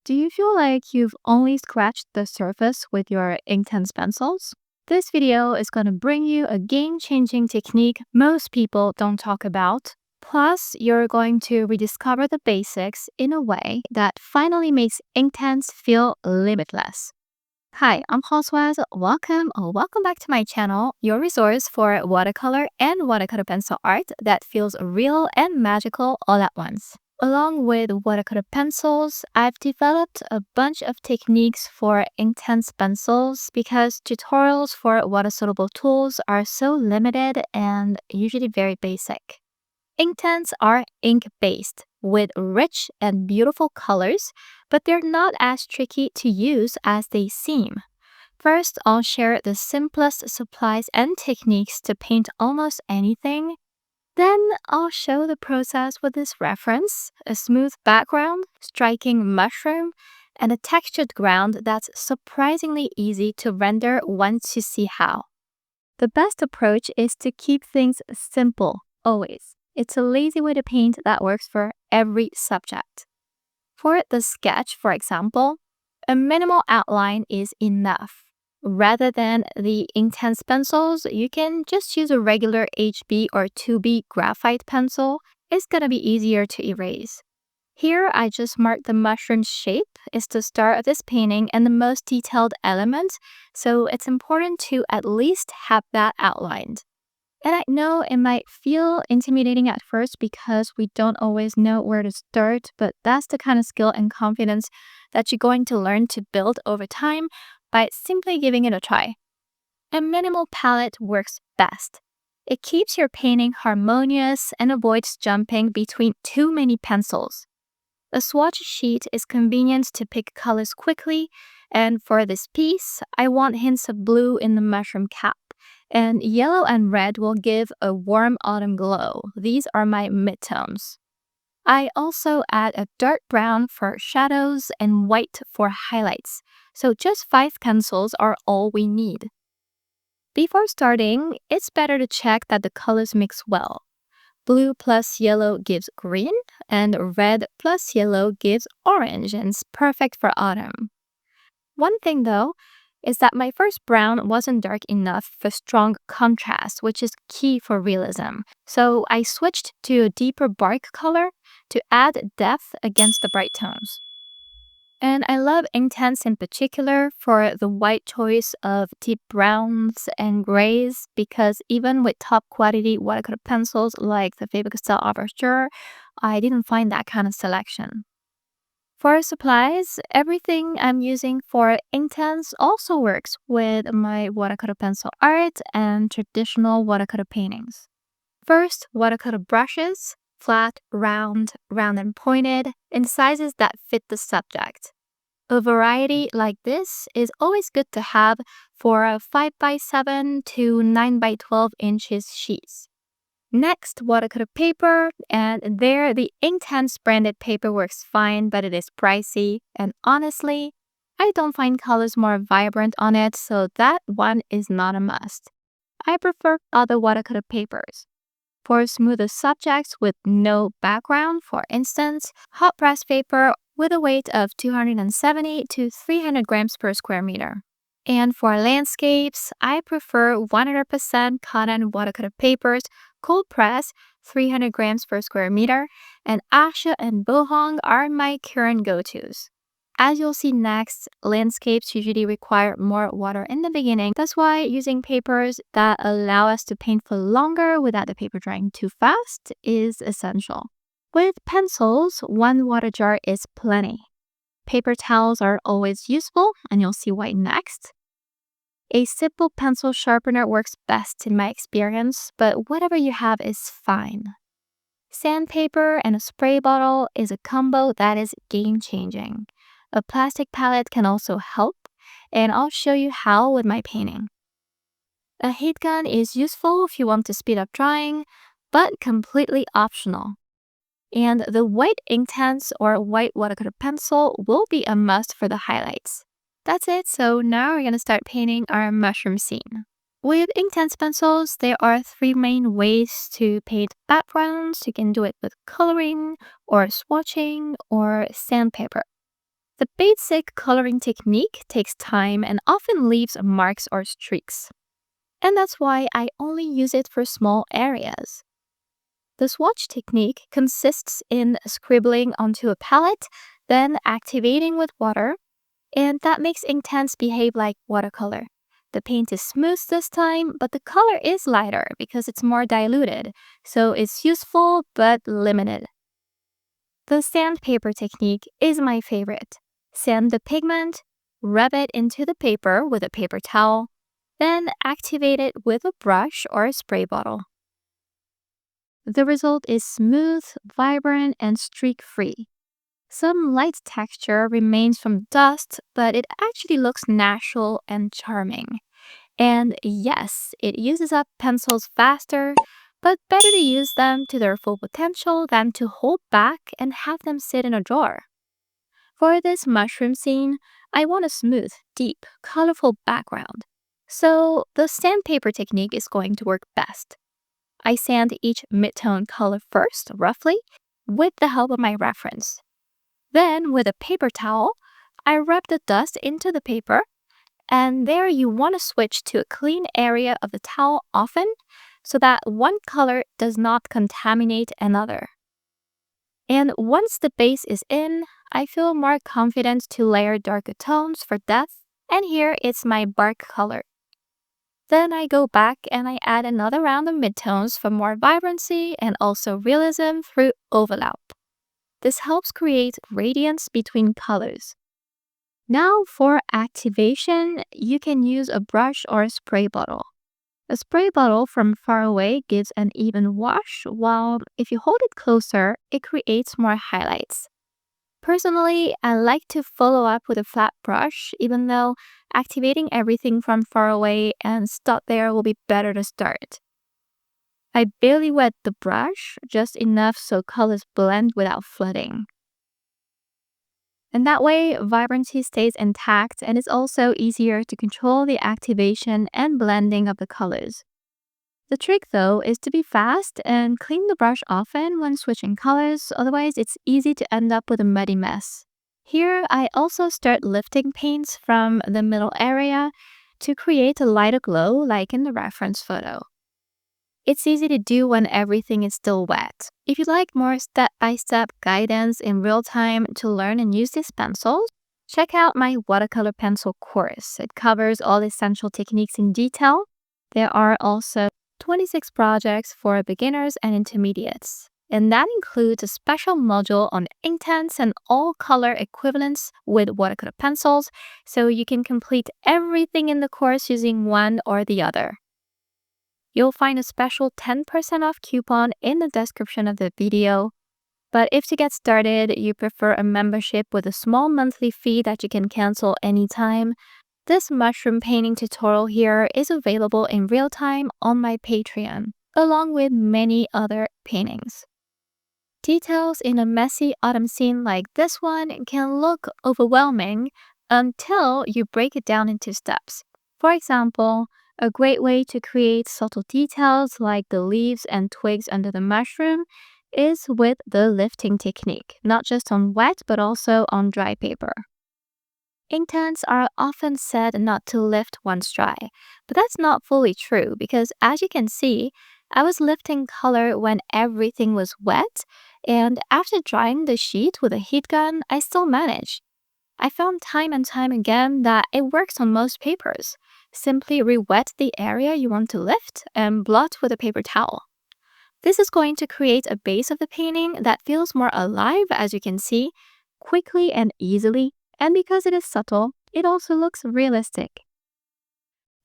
Do you feel like you've only scratched the surface with your Inktense pencils? This video is going to bring you a game-changing technique most people don't talk about. Plus, you're going to rediscover the basics in a way that finally makes Inktense feel limitless. Hi, I'm Françoise. Welcome back to my channel, your resource for watercolor and watercolor pencil art that feels real and magical all at once. Along with watercolor pencils, I've developed a bunch of techniques for Inktense pencils because tutorials for water-soluble tools are so limited and usually very basic. Inktense are ink-based with rich and beautiful colors, but they're not as tricky to use as they seem. First, I'll share the simplest supplies and techniques to paint almost anything. Then I'll show the process with this reference, a smooth background, striking mushroom, and a textured ground that's surprisingly easy to render once you see how. The best approach is to keep things simple, always. It's a lazy way to paint that works for every subject. For the sketch, for example, a minimal outline is enough. Rather than the Inktense pencils, you can just use a regular HB or 2B graphite pencil. It's gonna be easier to erase. Here, I just marked the mushroom shape is the start of this painting and the most detailed element, so it's important to at least have that outlined. And I know it might feel intimidating at first because we don't always know where to start, but that's the kind of skill and confidence that you're going to learn to build over time by simply giving it a try. A minimal palette works best. It keeps your painting harmonious and avoids jumping between too many pencils. A swatch sheet is convenient to pick colors quickly, and for this piece, I want hints of blue in the mushroom cap, and yellow and red will give a warm autumn glow. These are my midtones. I also add a dark brown for shadows and white for highlights, so just 5 pencils are all we need. Before starting, it's better to check that the colors mix well. Blue plus yellow gives green, and red plus yellow gives orange, and it's perfect for autumn. One thing though, is that my first brown wasn't dark enough for strong contrast, which is key for realism. So I switched to a deeper bark color to add depth against the bright tones. And I love Inktense in particular for the white choice of deep browns and grays because even with top quality watercolor pencils like the Faber-Castell Overture, I didn't find that kind of selection. For supplies, everything I'm using for Inktense also works with my watercolor pencil art and traditional watercolor paintings. First, watercolor brushes, flat, round and pointed, in sizes that fit the subject. A variety like this is always good to have for a 5x7 to 9x12 inches sheets. Next, watercolor paper, and there the Inktense branded paper works fine, but it is pricey, and honestly, I don't find colors more vibrant on it, so that one is not a must. I prefer other watercolor papers. For smoother subjects with no background, for instance, hot press paper with a weight of 270 to 300 grams per square meter. And for landscapes, I prefer 100% cotton watercolor papers, cold press, 300 grams per square meter, and Asha and Bohong are my current go-tos. As you'll see next, landscapes usually require more water in the beginning. That's why using papers that allow us to paint for longer without the paper drying too fast is essential. With pencils, 1 water jar is plenty. Paper towels are always useful, and you'll see why next. A simple pencil sharpener works best in my experience, but whatever you have is fine. Sandpaper and a spray bottle is a combo that is game-changing. A plastic palette can also help, and I'll show you how with my painting. A heat gun is useful if you want to speed up drying, but completely optional. And the white Inktense or white watercolor pencil will be a must for the highlights. That's it, so now we're going to start painting our mushroom scene. With Inktense pencils, there are 3 main ways to paint backgrounds. You can do it with coloring, or swatching, or sandpaper. The basic coloring technique takes time and often leaves marks or streaks. And that's why I only use it for small areas. The swatch technique consists in scribbling onto a palette, then activating with water, and that makes Inktense behave like watercolor. The paint is smooth this time, but the color is lighter because it's more diluted, so it's useful but limited. The sandpaper technique is my favorite. Sand the pigment, rub it into the paper with a paper towel, then activate it with a brush or a spray bottle. The result is smooth, vibrant, and streak-free. Some light texture remains from dust, but it actually looks natural and charming. And yes, it uses up pencils faster, but better to use them to their full potential than to hold back and have them sit in a drawer. For this mushroom scene, I want a smooth, deep, colorful background. So the sandpaper technique is going to work best. I sand each mid-tone color first, roughly, with the help of my reference. Then, with a paper towel, I rub the dust into the paper, and there you want to switch to a clean area of the towel often so that one color does not contaminate another. And once the base is in, I feel more confident to layer darker tones for depth, and here it's my bark color. Then I go back and I add another round of midtones for more vibrancy and also realism through overlap. This helps create gradients between colors. Now for activation, you can use a brush or a spray bottle. A spray bottle from far away gives an even wash, while if you hold it closer, it creates more highlights. Personally, I like to follow up with a flat brush, even though activating everything from far away and start there will be better to start. I barely wet the brush, just enough so colors blend without flooding. And that way, vibrancy stays intact and it's also easier to control the activation and blending of the colors. The trick though is to be fast and clean the brush often when switching colors, otherwise it's easy to end up with a muddy mess. Here, I also start lifting paints from the middle area to create a lighter glow like in the reference photo. It's easy to do when everything is still wet. If you'd like more step-by-step guidance in real time to learn and use these pencils, check out my watercolor pencil course. It covers all essential techniques in detail. There are also 26 projects for beginners and intermediates. And that includes a special module on Inktense and all color equivalents with watercolor pencils, so you can complete everything in the course using one or the other. You'll find a special 10% off coupon in the description of the video. But if to get started, you prefer a membership with a small monthly fee that you can cancel anytime, this mushroom painting tutorial here is available in real time on my Patreon, along with many other paintings. Details in a messy autumn scene like this one can look overwhelming until you break it down into steps. For example, a great way to create subtle details like the leaves and twigs under the mushroom is with the lifting technique, not just on wet but also on dry paper. Inktense are often said not to lift once dry, but that's not fully true because as you can see, I was lifting color when everything was wet, and after drying the sheet with a heat gun, I still managed. I found time and time again that it works on most papers. Simply re-wet the area you want to lift and blot with a paper towel. This is going to create a base of the painting that feels more alive, as you can see, quickly and easily, and because it is subtle, it also looks realistic.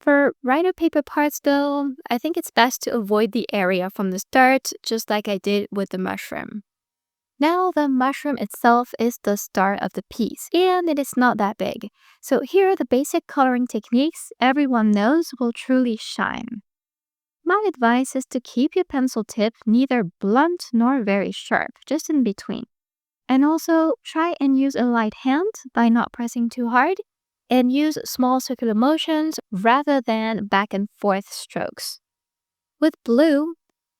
For writer paper parts though, I think it's best to avoid the area from the start, just like I did with the mushroom. Now the mushroom itself is the star of the piece, and it is not that big. So here the basic coloring techniques everyone knows will truly shine. My advice is to keep your pencil tip neither blunt nor very sharp, just in between. And also try and use a light hand by not pressing too hard, and use small circular motions rather than back and forth strokes. With blue,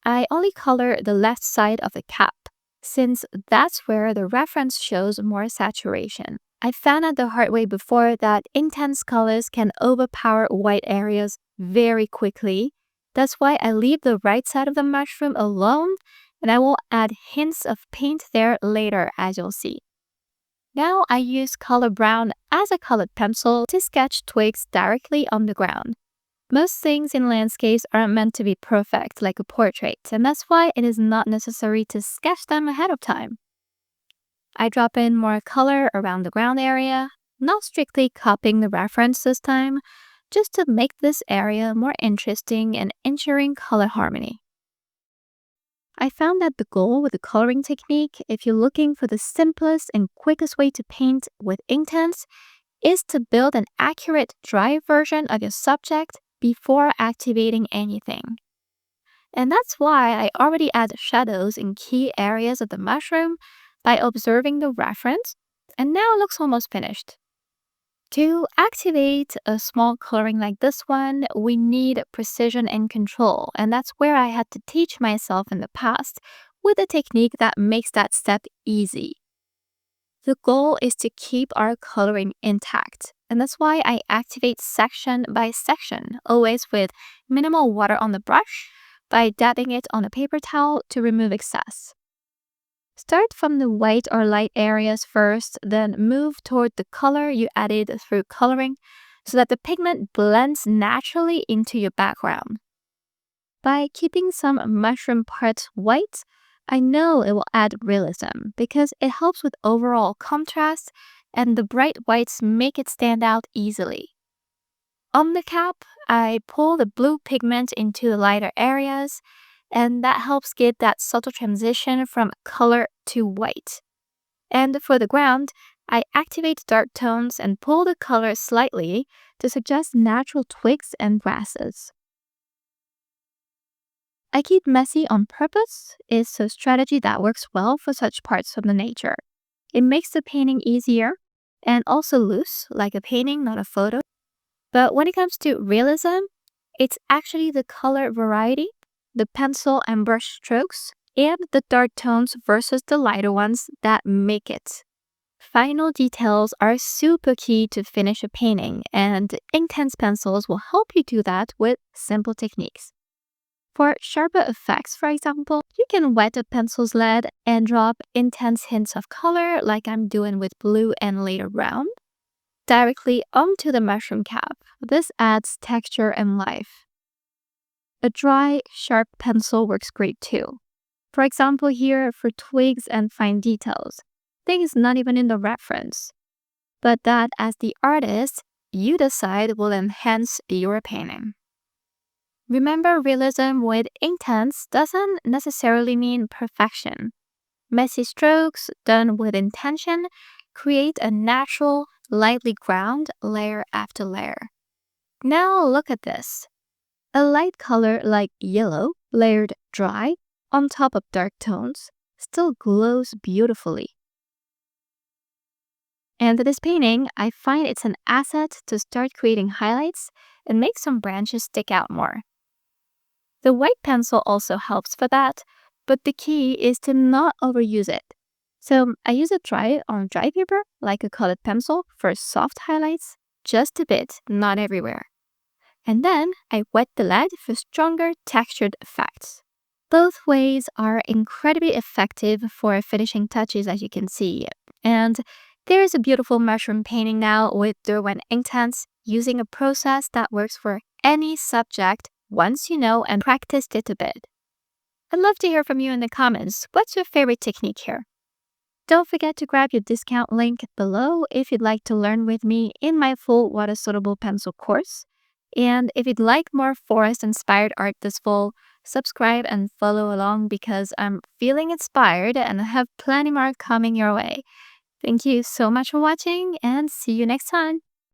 I only color the left side of the cap, since that's where the reference shows more saturation. I found out the hard way before that intense colors can overpower white areas very quickly. That's why I leave the right side of the mushroom alone, and I will add hints of paint there later, as you'll see. Now I use color brown as a colored pencil to sketch twigs directly on the ground. Most things in landscapes aren't meant to be perfect like a portrait, and that's why it is not necessary to sketch them ahead of time. I drop in more color around the ground area, not strictly copying the reference this time, just to make this area more interesting and ensuring color harmony. I found that the goal with the coloring technique, if you're looking for the simplest and quickest way to paint with Inktense, is to build an accurate dry version of your subject before activating anything. And that's why I already add shadows in key areas of the mushroom by observing the reference, and now it looks almost finished. To activate a small coloring like this one, we need precision and control, and that's where I had to teach myself in the past with a technique that makes that step easy. The goal is to keep our coloring intact, and that's why I activate section by section, always with minimal water on the brush, by dabbing it on a paper towel to remove excess. Start from the white or light areas first, then move toward the color you added through coloring so that the pigment blends naturally into your background. By keeping some mushroom parts white, I know it will add realism because it helps with overall contrast and the bright whites make it stand out easily. On the cap, I pull the blue pigment into the lighter areas, and that helps get that subtle transition from color to white. And for the ground, I activate dark tones and pull the color slightly to suggest natural twigs and grasses. I keep messy on purpose. It's a strategy that works well for such parts of the nature. It makes the painting easier and also loose, like a painting, not a photo. But when it comes to realism, it's actually the color variety, the pencil and brush strokes, and the dark tones versus the lighter ones that make it. Final details are super key to finish a painting, and Inktense pencils will help you do that with simple techniques. For sharper effects, for example, you can wet a pencil's lead and drop intense hints of color like I'm doing with blue and later brown directly onto the mushroom cap. This adds texture and life. A dry, sharp pencil works great too. For example, here for twigs and fine details, things not even in the reference, but that as the artist, you decide will enhance your painting. Remember, realism with Inktense doesn't necessarily mean perfection. Messy strokes done with intention create a natural, lightly ground layer after layer. Now look at this. A light color like yellow, layered dry, on top of dark tones, still glows beautifully. And this painting, I find it's an asset to start creating highlights and make some branches stick out more. The white pencil also helps for that, but the key is to not overuse it. So I use it dry on dry paper, like a colored pencil, for soft highlights, just a bit, not everywhere. And then I wet the lead for stronger textured effects. Both ways are incredibly effective for finishing touches, as you can see. And there is a beautiful mushroom painting now with Derwent Inktense, using a process that works for any subject once you know and practiced it a bit. I'd love to hear from you in the comments. What's your favorite technique here? Don't forget to grab your discount link below if you'd like to learn with me in my full water-soluble pencil course. And if you'd like more forest-inspired art this fall, subscribe and follow along because I'm feeling inspired and I have plenty more coming your way. Thank you so much for watching and see you next time.